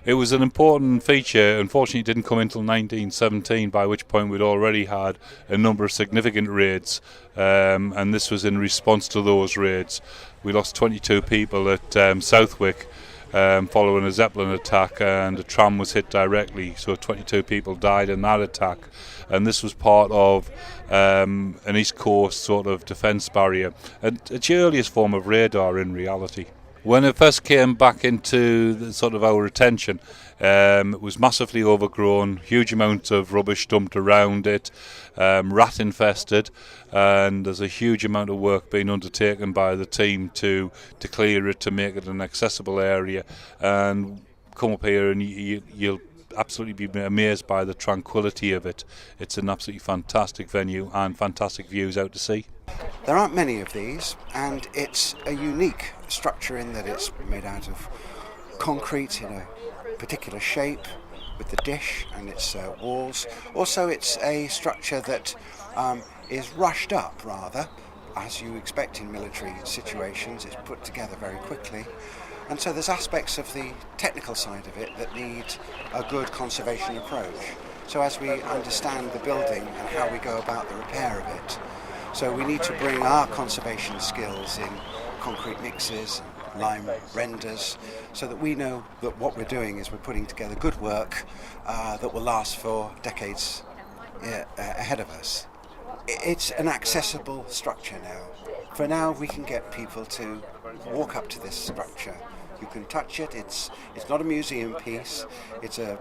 It was an important feature. Unfortunately, it didn't come until 1917, by which point we'd already had a number of significant raids, and this was in response to those raids. We lost 22 people at Southwick following a Zeppelin attack, and a tram was hit directly, so 22 people died in that attack. And this was part of an East Coast sort of defence barrier. And it's the earliest form of radar in reality. When it first came back into sort of our attention, it was massively overgrown, huge amounts of rubbish dumped around it, rat infested, and there's a huge amount of work being undertaken by the team to clear it, to make it an accessible area. And come up here and you'll absolutely be amazed by the tranquility of it. It's an absolutely fantastic venue and fantastic views out to sea. There aren't many of these, and it's a unique structure in that it's made out of concrete in a particular shape with the dish and its walls. Also, it's a structure that is rushed up rather, as you expect in military situations. It's put together very quickly. And so there's aspects of the technical side of it that need a good conservation approach. So as we understand the building and how we go about the repair of it, so we need to bring our conservation skills in concrete mixes, lime renders, so that we know that what we're doing is we're putting together good work that will last for decades ahead of us. It's an accessible structure now. For now, we can get people to walk up to this structure. You can touch it. It's not a museum piece. It's a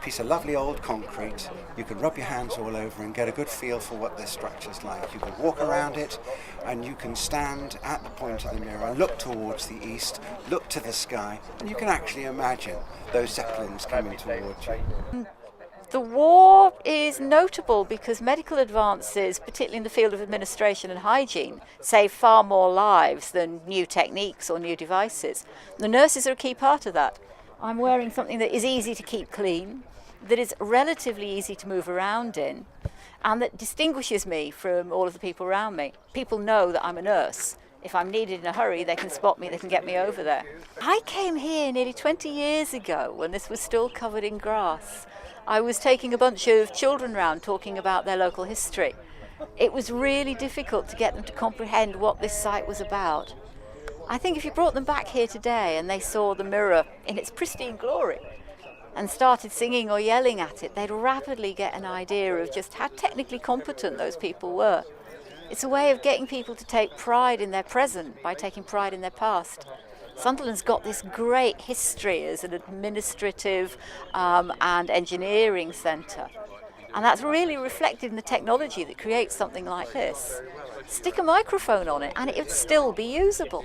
piece of lovely old concrete. You can rub your hands all over and get a good feel for what this structure's like. You can walk around it, and you can stand at the point of the mirror, look towards the east, look to the sky, and you can actually imagine those Zeppelins coming towards you. The war is notable because medical advances, particularly in the field of administration and hygiene, save far more lives than new techniques or new devices. The nurses are a key part of that. I'm wearing something that is easy to keep clean, that is relatively easy to move around in, and that distinguishes me from all of the people around me. People know that I'm a nurse. If I'm needed in a hurry, they can spot me, they can get me over there. I came here nearly 20 years ago when this was still covered in grass. I was taking a bunch of children round talking about their local history. It was really difficult to get them to comprehend what this site was about. I think if you brought them back here today and they saw the mirror in its pristine glory and started singing or yelling at it, they'd rapidly get an idea of just how technically competent those people were. It's a way of getting people to take pride in their present by taking pride in their past. Sunderland's got this great history as an administrative and engineering centre, and that's really reflected in the technology that creates something like this. Stick a microphone on it and it would still be usable.